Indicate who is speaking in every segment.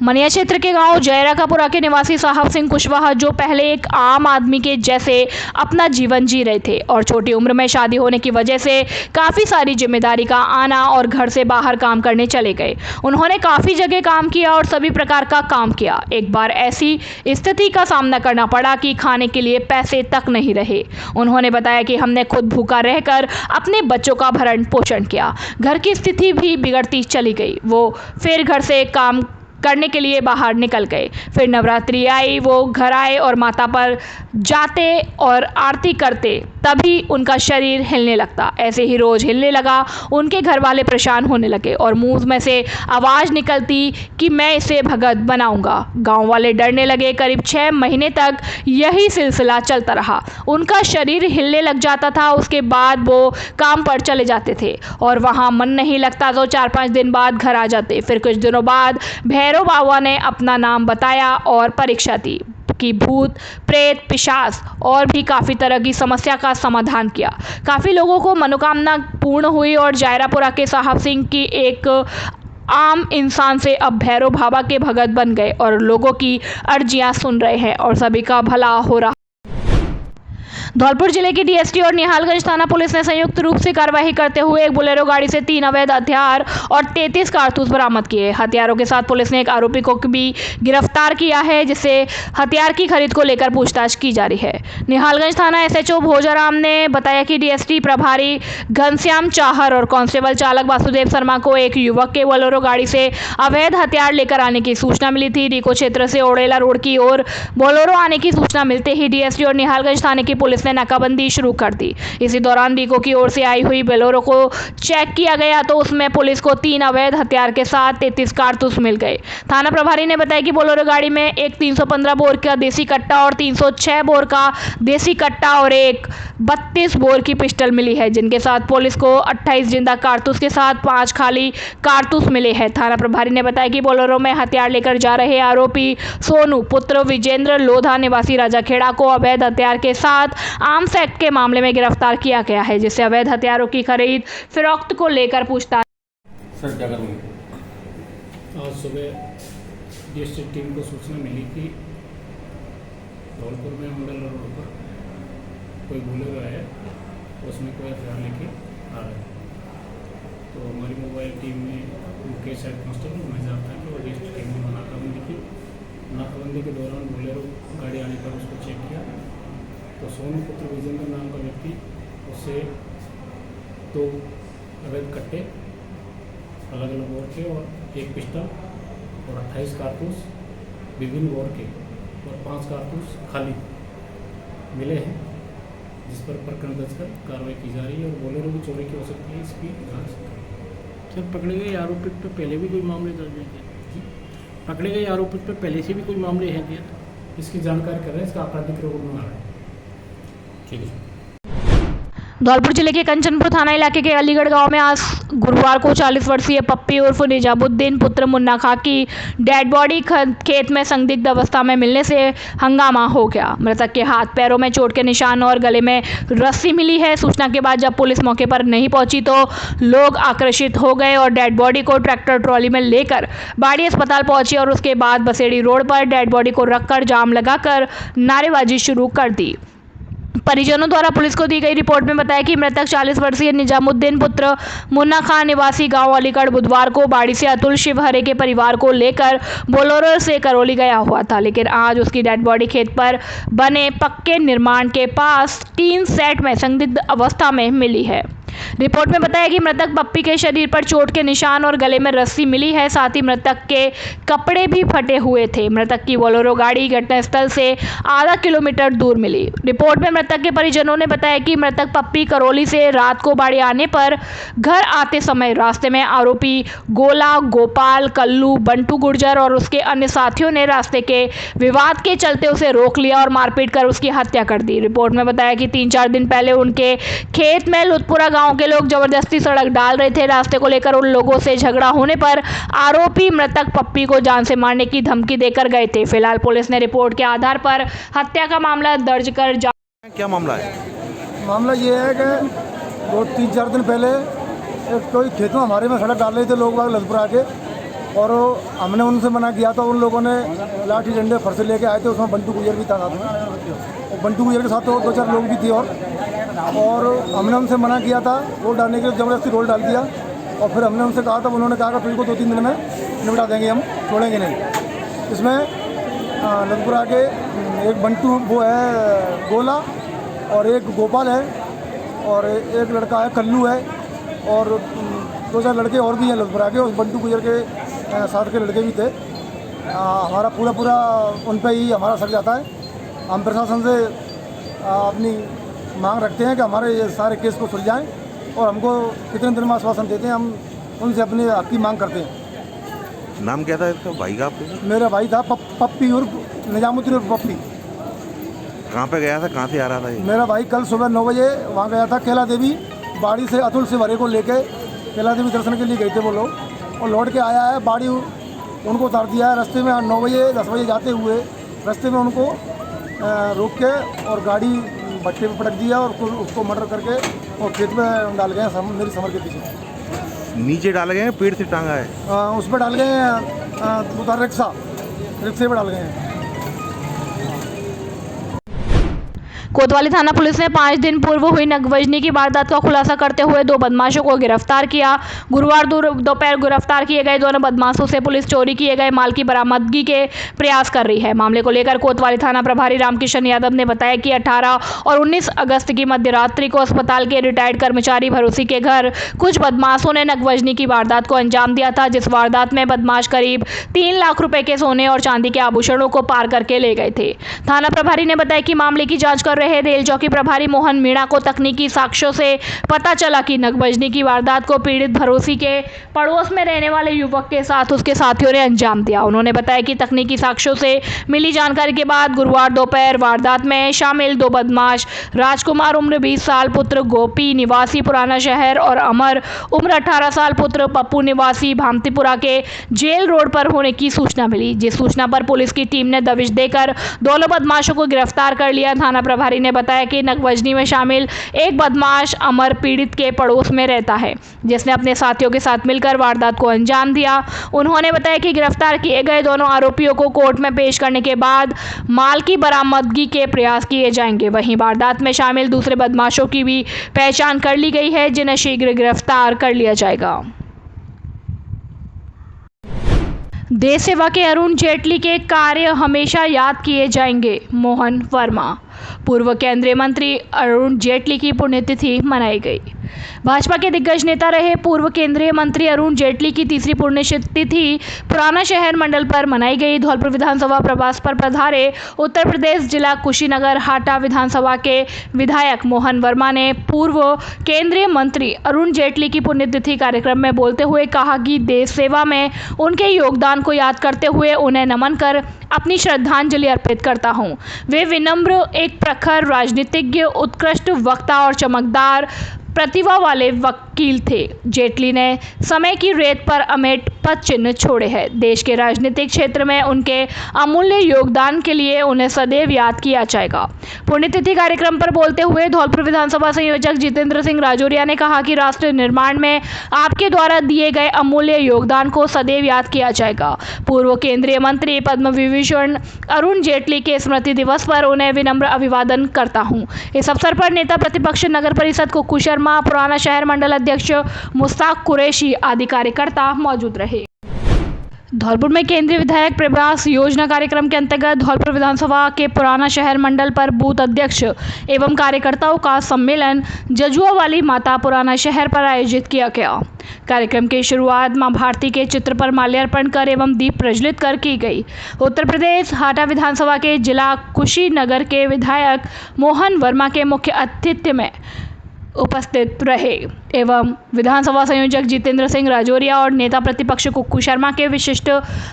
Speaker 1: मनिया क्षेत्र के गांव जयराकापुरा के निवासी साहब सिंह कुशवाहा, जो पहले एक आम आदमी के जैसे अपना जीवन जी रहे थे और छोटी उम्र में शादी होने की वजह से काफ़ी सारी जिम्मेदारी का आना और घर से बाहर काम करने चले गए। उन्होंने काफ़ी जगह काम किया और सभी प्रकार का काम किया। एक बार ऐसी स्थिति का सामना करना पड़ा कि खाने के लिए पैसे तक नहीं रहे। उन्होंने बताया कि हमने खुद भूखा रहकर अपने बच्चों का भरण पोषण किया। घर की स्थिति भी बिगड़ती चली गई। वो फिर घर से काम करने के लिए बाहर निकल गए। फिर नवरात्रि आई, वो घर आए और माता पर जाते और आरती करते, तभी उनका शरीर हिलने लगता। ऐसे ही रोज हिलने लगा। उनके घर वाले परेशान होने लगे और मुंह में से आवाज़ निकलती कि मैं इसे भगत बनाऊंगा। गांव वाले डरने लगे। करीब 6 महीने तक यही सिलसिला चलता रहा। उनका शरीर हिलने लग जाता था। उसके बाद वो काम पर चले जाते थे और वहाँ मन नहीं लगता तो 4-5 दिन बाद घर आ जाते। फिर कुछ दिनों बाद भैरव बाबा ने अपना नाम बताया और परीक्षा दी कि भूत प्रेत पिशाच और भी काफ़ी तरह की समस्या का समाधान किया। काफ़ी लोगों को मनोकामना पूर्ण हुई और जयरापुरा के साहब सिंह की एक आम इंसान से अब भैरव बाबा के भगत बन गए और लोगों की अर्जियां सुन रहे हैं और सभी का भला हो रहा। धौलपुर जिले की डीएसटी और निहालगंज थाना पुलिस ने संयुक्त रूप से कार्रवाई करते हुए एक बोलेरो गाड़ी से 3 अवैध हथियार और 33 कारतूस बरामद किए। हथियारों के साथ पुलिस ने एक आरोपी को भी गिरफ्तार किया है, जिससे हथियार की खरीद को लेकर पूछताछ की जा रही है। निहालगंज थाना एसएचओ भोजाराम ने बताया कि डीएसटी प्रभारी घनश्याम चाहर और कांस्टेबल चालक वासुदेव शर्मा को एक युवक के बोलेरो गाड़ी से अवैध हथियार लेकर आने की सूचना मिली थी। डीको क्षेत्र से ओड़ेला रोड की ओर बोलेरो आने की सूचना मिलते ही डीएसटी और निहालगंज थाने की पुलिस ने नाकाबंदी शुरू कर दी। इसी दौरान डीको की ओर से आई हुई बोलेरो को चेक किया गया तो उसमें पुलिस को 3 अवैध हथियार के साथ 33 कारतूस मिल गए। थाना प्रभारी ने बताया कि बोलेरो गाड़ी में एक 315 बोर का देसी कट्टा और 306 बोर का देसी कट्टा और एक 32 बोर की पिस्टल मिली है, जिनके साथ पुलिस को 28 जिंदा कारतूस के साथ 5 खाली कारतूस मिले हैं। थाना प्रभारी ने बताया कि बोलेरो में हथियार लेकर जा रहे आरोपी सोनू पुत्र विजेंद्र लोधा निवासी राजाखेड़ा को अवैध हथियार के साथ आर्म्स एक्ट के मामले में गिरफ्तार किया गया है, जिससे अवैध हथियारों की खरीद फिरोख्त को लेकर पूछताछ।
Speaker 2: आज सुबह डीएसटी टीम को सूचना मिली कि धौलपुर में मंडल रोड पर कोई बोलेरो है, उसमें कोई हथियार लेके आ रहा है। तो हमारी मोबाइल टीम में मुकेश हेड कांस्टेबल मैनेजर था कि वो डीएसटी टीम ने नाकाबंदी की। नाकाबंदी के दौरान बोलेरो गाड़ी आने पर उसको चेक किया तो सोनू पुत्र विजेंद्र नाम का व्यक्ति उससे 2 अवैध कट्टे अलग अलग बोर के और एक पिस्टल और 28 कारतूस विभिन्न बोर के और 5 कारतूस खाली मिले हैं, जिस पर प्रकरण दर्ज कर कार्रवाई की जा रही है और बोलेरो की चोरी की हो सकती है, इसकी जांच।
Speaker 3: सर, पकड़े गए आरोपी पर पहले भी कोई मामले दर्ज हैं? पकड़े गए आरोपी पर पहले से भी कोई मामले हैं क्या?
Speaker 2: इसकी जानकारी कर रहे हैं, इसका आपराधिक रिकॉर्ड बना रहे हैं। ठीक है।
Speaker 1: धौलपुर जिले के कंचनपुर थाना इलाके के अलीगढ़ गांव में आज गुरुवार को 40 वर्षीय पप्पी उर्फ निजामुद्दीन पुत्र मुन्ना खां की डेड बॉडी खेत में संदिग्ध अवस्था में मिलने से हंगामा हो गया। मृतक के हाथ पैरों में चोट के निशान और गले में रस्सी मिली है। सूचना के बाद जब पुलिस मौके पर नहीं पहुंची तो लोग आक्रोशित हो गए और डेड बॉडी को ट्रैक्टर ट्रॉली में लेकर बाड़ी अस्पताल पहुंची और उसके बाद बसेड़ी रोड पर डेड बॉडी को रखकर जाम लगाकर नारेबाजी शुरू कर दी। परिजनों द्वारा पुलिस को दी गई रिपोर्ट में बताया कि मृतक 40 वर्षीय निजामुद्दीन पुत्र मुन्ना खान निवासी गांव अलीगढ़ बुधवार को बाड़ी से अतुल शिवहरे के परिवार को लेकर बोलेरो से करौली गया हुआ था, लेकिन आज उसकी डेड बॉडी खेत पर बने पक्के निर्माण के पास टीन सेट में संदिग्ध अवस्था में मिली है। रिपोर्ट में बताया कि मृतक पप्पी के शरीर पर चोट के निशान और गले में रस्सी मिली है, साथ ही मृतक के कपड़े भी फटे हुए थे। मृतक की बोलेरो गाड़ी घटनास्थल से आधा किलोमीटर दूर मिली। रिपोर्ट में मृतक के परिजनों ने बताया कि मृतक पप्पी करौली से रात को बाड़ी आने पर घर आते समय रास्ते में आरोपी गोला, गोपाल, कल्लू, बंटू गुर्जर और उसके अन्य साथियों ने रास्ते के विवाद के चलते उसे रोक लिया और मारपीट कर उसकी हत्या कर दी। रिपोर्ट में बताया कि 3-4 दिन पहले उनके खेत में लुतपुरा गांव के लोग जबरदस्ती सड़क डाल रहे थे। रास्ते को लेकर उन लोगों से झगड़ा होने पर आरोपी मृतक पप्पी को जान से मारने की धमकी देकर गए थे। फिलहाल पुलिस ने रिपोर्ट के आधार पर हत्या का मामला दर्ज कर
Speaker 4: क्या मामला है?
Speaker 5: मामला ये है कि 2-3-4 दिन पहले कोई खेत में हमारे में सड़क डाल रहे थे लोग बाग लतपुरा के, और हमने उनसे मना किया था। उन लोगों ने लाठी डंडे फरसे लेके आए थे, उसमें बंटू गुजर भी था साथ में, और बंटू गुजर के साथ और 2-4 लोग भी थे। और हमने उनसे मना किया था, रोड डालने के लिए ज़बरदस्ती रोड डाल दिया। और फिर हमने उनसे कहा था, उन्होंने कहा कि तुझको 2-3 दिन में निपटा देंगे, हम छोड़ेंगे नहीं। इसमें लखपुरा के एक बंटू वो है गोला, और एक गोपाल है, और एक लड़का है कल्लू है, और 2-4 लड़के और भी हैं लखपुरा के। उस बंटू गुजर के साथ के लड़के भी थे। हमारा पूरा उन पर ही हमारा सर जाता है। हम प्रशासन से अपनी मांग रखते हैं कि हमारे ये सारे केस को सुलझाएं, और हमको कितने दिन में आश्वासन देते हैं, हम उनसे अपने हक की मांग करते हैं।
Speaker 4: नाम क्या था इसका भाई का आपके?
Speaker 5: मेरा भाई था पप्पी उर्फ निजामुद्दीन उर्फ पप्पी।
Speaker 4: कहाँ पे गया था, कहाँ से आ रहा था ये?
Speaker 5: मेरा भाई कल सुबह 9 बजे वहाँ गया था कैला देवी, बाड़ी से अतुल से भरे को लेके कैला देवी दर्शन के लिए गए थे वो लोग, और लौट के आया है। बाड़ी उनको उतार दिया है रास्ते में। 9 बजे 10 बजे जाते हुए रास्ते में उनको रोक के और गाड़ी भट्टे पे पटक दिया, और उसको मर्डर करके और खेत में डाल गए मेरी समर के पीछे।
Speaker 4: नीचे डाल गए हैं, पेड़ से टांगा है?
Speaker 5: उस पर डाल गए हैं, उधर रिक्शे पर डाल गए हैं।
Speaker 1: कोतवाली थाना पुलिस ने 5 दिन पूर्व हुई नगवजनी की वारदात का खुलासा करते हुए 2 बदमाशों को गिरफ्तार किया। गुरुवार दोपहर गिरफ्तार किए गए दोनों बदमाशों से पुलिस चोरी किए गए माल की बरामदगी के प्रयास कर रही है। मामले को लेकर कोतवाली थाना प्रभारी रामकिशन यादव ने बताया कि 18 और 19 अगस्त की मध्यरात्रि को अस्पताल के रिटायर्ड कर्मचारी भरोसी के घर कुछ बदमाशों ने नगवजनी की वारदात को अंजाम दिया था, जिस वारदात में बदमाश करीब 3 लाख रुपए के सोने और चांदी के आभूषणों को पार करके ले गए थे। थाना प्रभारी ने बताया कि मामले की जांच कर रहे रेल चौकी प्रभारी मोहन मीणा को तकनीकी साक्ष्यों से पता चला कि नगवजनी की वारदात को पीड़ित भरोसी के पड़ोस में रहने वाले युवक के साथ उसके साथियों ने अंजाम दिया। उन्होंने बताया कि तकनीकी साक्ष्यों से मिली जानकारी के बाद गुरुवार दोपहर वारदात में शामिल 2 बदमाश राजकुमार उम्र 20 साल पुत्र गोपी निवासी पुराना शहर और अमर उम्र 18 साल पुत्र पप्पू निवासी भामतीपुरा के जेल रोड पर होने की सूचना मिली, जिस सूचना पर पुलिस की टीम ने दबिश देकर दोनों बदमाशों को गिरफ्तार कर लिया। थाना प्रभारी ने बताया कि नगवजनी में शामिल एक बदमाश अमर पीड़ित के पड़ोस में रहता है, जिसने अपने साथियों के साथ मिलकर वारदात को अंजाम दिया। उन्होंने बताया कि गिरफ्तार किए गए दोनों आरोपियों को कोर्ट में पेश करने के बाद माल की बरामदगी के प्रयास किए जाएंगे। वहीं वारदात में शामिल दूसरे बदमाशों की भी पहचान कर ली गई है, जिन्हें शीघ्र गिरफ्तार कर लिया जाएगा। देश सेवा के अरुण जेटली के कार्य हमेशा याद किए जाएंगे, मोहन वर्मा। पूर्व केंद्रीय मंत्री अरुण जेटली की पुण्यतिथि मनाई गई। भाजपा के दिग्गज नेता रहे पूर्व केंद्रीय मंत्री अरुण जेटली की तीसरी पुण्यतिथि पुराना शहर मंडल पर मनाई गई। धौलपुर विधानसभा प्रवास पर पधारे उत्तर प्रदेश जिला कुशीनगर हाटा विधानसभा के विधायक मोहन वर्मा ने पूर्व केंद्रीय मंत्री अरुण जेटली की पुण्यतिथि कार्यक्रम में बोलते हुए कहा कि देश सेवा में उनके योगदान को याद करते हुए उन्हें नमन कर अपनी श्रद्धांजलि अर्पित करता हूं। वे विनम्र, एक प्रखर राजनीतिज्ञ, उत्कृष्ट वक्ता और चमकदार प्रतिभा वाले वकील थे। जेटली ने समय की रेत पर अमिट पद चिन्ह छोड़े हैं। देश के राजनीतिक क्षेत्र में उनके अमूल्य योगदान के लिए उन्हें सदैव याद किया जाएगा। पुण्यतिथि कार्यक्रम पर बोलते हुए धौलपुर विधानसभा संयोजक जितेंद्र सिंह राजौरिया ने कहा कि राष्ट्र निर्माण में आपके द्वारा दिए गए अमूल्य योगदान को सदैव याद किया जाएगा। पूर्व केंद्रीय मंत्री पद्म विभूषण अरुण जेटली के स्मृति दिवस पर उन्हें विनम्र अभिवादन करता हूं। इस अवसर पर नेता प्रतिपक्ष नगर परिषद कुक्कू शर्मा, पुराना शहर मंडल अध्यक्ष मुश्ताक कुरैशी आदि कार्यकर्ता मौजूद रहे। धौलपुर में केंद्रीय विधायक प्रवास योजना कार्यक्रम के अंतर्गत धौलपुर विधानसभा के पुराना शहर मंडल पर बूथ अध्यक्ष एवं कार्यकर्ताओं का सम्मेलन जजुआ वाली माता पुराना शहर पर आयोजित किया गया। कार्यक्रम की शुरुआत मां भारती के चित्र पर माल्यार्पण कर एवं दीप प्रज्वलित कर की गई। उत्तर प्रदेश हाटा विधानसभा के जिला कुशीनगर के विधायक मोहन वर्मा के मुख्य आतिथ्य में उपस्थित रहे एवं विधानसभा संयोजक जितेंद्र सिंह राजौरिया और नेता प्रतिपक्ष कुक्कू शर्मा के विशिष्ट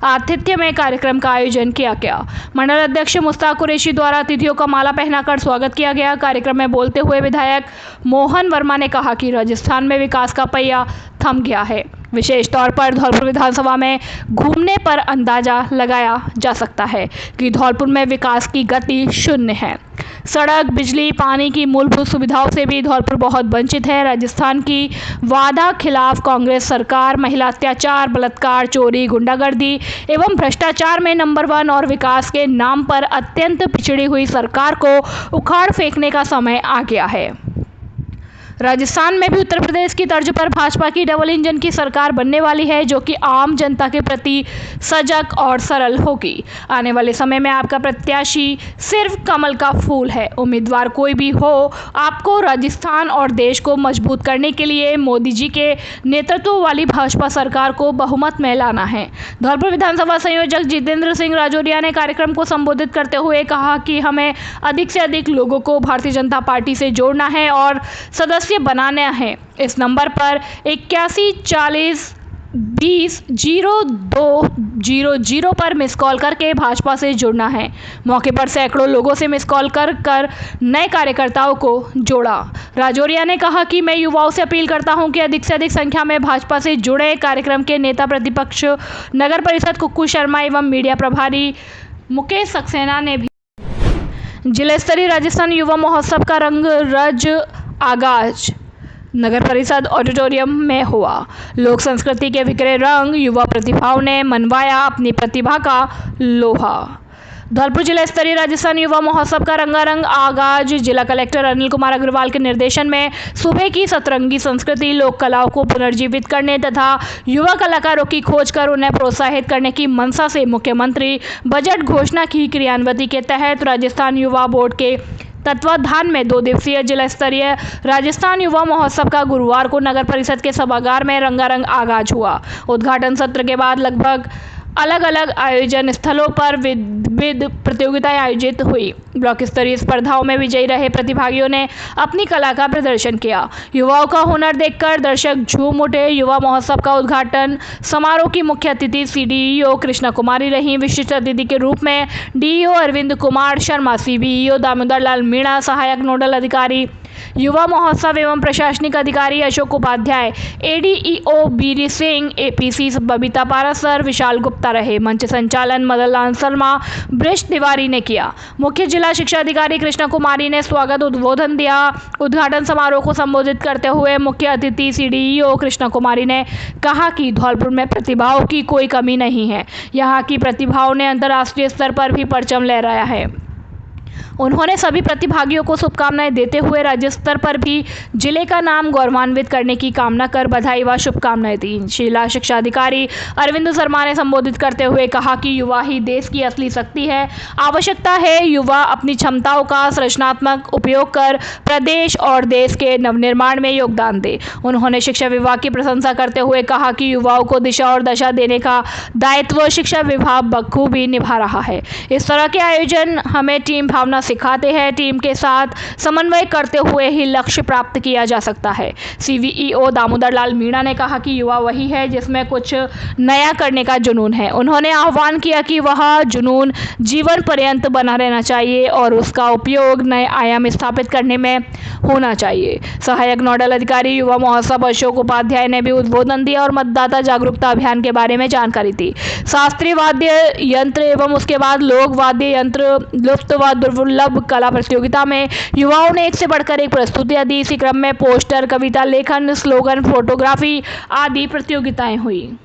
Speaker 1: आतिथ्य में कार्यक्रम का आयोजन किया गया। मंडल अध्यक्ष मुश्ताक कुरैशी द्वारा अतिथियों का माला पहनाकर स्वागत किया गया। कार्यक्रम में बोलते हुए विधायक मोहन वर्मा ने कहा कि राजस्थान में विकास का पहिया थम गया है। विशेष तौर पर धौलपुर विधानसभा में घूमने पर अंदाजा लगाया जा सकता है कि धौलपुर में विकास की गति शून्य है। सड़क, बिजली, पानी की मूलभूत सुविधाओं से भी धौलपुर बहुत वंचित है। राजस्थान की वादा खिलाफ कांग्रेस सरकार महिला अत्याचार, बलात्कार, चोरी, गुंडागर्दी एवं भ्रष्टाचार में नंबर 1 और विकास के नाम पर अत्यंत पिछड़ी हुई सरकार को उखाड़ फेंकने का समय आ गया है। राजस्थान में भी उत्तर प्रदेश की तर्ज पर भाजपा की डबल इंजन की सरकार बनने वाली है, जो कि आम जनता के प्रति सजग और सरल होगी। आने वाले समय में आपका प्रत्याशी सिर्फ कमल का फूल है। उम्मीदवार कोई भी हो, आपको राजस्थान और देश को मजबूत करने के लिए मोदी जी के नेतृत्व वाली भाजपा सरकार को बहुमत में लाना है। धौलपुर विधानसभा संयोजक जितेंद्र सिंह राजौरिया ने कार्यक्रम को संबोधित करते हुए कहा कि हमें अधिक से अधिक लोगों को भारतीय जनता पार्टी से जोड़ना है और सदस्य बनाने हैं। इस नंबर पर 8140200200 पर मिस कॉल करके भाजपा से जुड़ना है। मौके पर सैकड़ों लोगों से मिस कॉल कर नए कार्यकर्ताओं को जोड़ा। राजौरिया ने कहा कि मैं युवाओं से अपील करता हूं कि अधिक से अधिक संख्या में भाजपा से जुड़े। कार्यक्रम के नेता प्रतिपक्ष नगर परिषद कुक्कू शर्मा एवं मीडिया प्रभारी मुकेश सक्सेना ने भी जिला स्तरीय राजस्थान युवा महोत्सव का रंगरज आगाज नगर परिषद ऑडिटोरियम में हुआ। लोक संस्कृति के बिखरे रंग युवा प्रतिभाओं ने मनवाया अपनी प्रतिभा का लोहा। धौलपुर जिला स्तरीय राजस्थान युवा महोत्सव का रंगारंग आगाज जिला कलेक्टर अनिल कुमार अग्रवाल के निर्देशन में सुबह की सतरंगी संस्कृति लोक कलाओं को पुनर्जीवित करने तथा युवा कलाकारों की खोज कर उन्हें प्रोत्साहित करने की मंशा से मुख्यमंत्री बजट घोषणा की क्रियान्विति के तहत राजस्थान युवा बोर्ड के तत्वाधान में 2 दिवसीय जिला स्तरीय राजस्थान युवा महोत्सव का गुरुवार को नगर परिषद के सभागार में रंगारंग आगाज हुआ। उद्घाटन सत्र के बाद लगभग अलग अलग आयोजन स्थलों पर विविध प्रतियोगिताएं आयोजित हुई। ब्लॉक स्तरीय स्पर्धाओं में विजयी रहे प्रतिभागियों ने अपनी कला का प्रदर्शन किया। युवाओं का हुनर देखकर दर्शक झूम उठे। युवा महोत्सव का उद्घाटन समारोह की मुख्य अतिथि सीडीईओ कृष्णा कुमारी रही। विशिष्ट अतिथि के रूप में डीईओ अरविंद कुमार शर्मा, सीबीईओ दामोदर लाल मीणा, सहायक नोडल अधिकारी युवा महोत्सव एवं प्रशासनिक अधिकारी अशोक उपाध्याय, एडीईओ बीरी सिंह, एपीसी बबीता पारासर, विशाल गुप्ता रहे। मंच संचालन मदन लाल शर्मा, ब्रिश तिवारी ने किया। मुख्य जिला शिक्षा अधिकारी कृष्णा कुमारी ने स्वागत उद्बोधन दिया। उद्घाटन समारोह को संबोधित करते हुए मुख्य अतिथि सीडीईओ कृष्णा कुमारी ने कहा कि धौलपुर में प्रतिभाओं की कोई कमी नहीं है। यहाँ की प्रतिभाओं ने अंतर्राष्ट्रीय स्तर पर भी परचम लहराया है। उन्होंने सभी प्रतिभागियों को शुभकामनाएं देते हुए राज्य स्तर पर भी जिले का नाम गौरवान्वित करने की कामना कर बधाई व शुभकामनाएं दी। जिला शिक्षा अधिकारी अरविंद शर्मा ने संबोधित करते हुए कहा कि युवा ही देश की असली शक्ति है। आवश्यकता है युवा अपनी क्षमताओं का सृजनात्मक उपयोग कर प्रदेश और देश के नवनिर्माण में योगदान दे। उन्होंने शिक्षा विभाग की प्रशंसा करते हुए कहा कि युवाओं को दिशा और दशा देने का दायित्व शिक्षा विभाग बखूबी निभा रहा है। इस तरह के आयोजन हमें टीम भावना सिखाते हैं। टीम के साथ समन्वय करते हुए ही लक्ष्य प्राप्त किया जा सकता है। सीवीईओ दामोदर लाल मीणा ने कहा कि युवा वही है जिसमें कुछ नया करने का जुनून है। उन्होंने आह्वान किया कि वह जुनून जीवन पर्यंत बना रहना चाहिए और उसका उपयोग नए आयाम स्थापित करने में होना चाहिए। सहायक नोडल अधिकारी युवा महोत्सव अशोक उपाध्याय ने भी उद्बोधन दिया और मतदाता जागरूकता अभियान के बारे में जानकारी दी। शास्त्रीय वाद्य यंत्र एवं उसके बाद लोक वाद्य यंत्र लुप्त व दुर्लभ कला प्रतियोगिता में युवाओं ने एक से बढ़कर एक प्रस्तुतियां दी। इसी क्रम में पोस्टर, कविता लेखन, स्लोगन, फोटोग्राफी आदि प्रतियोगिताएं हुई।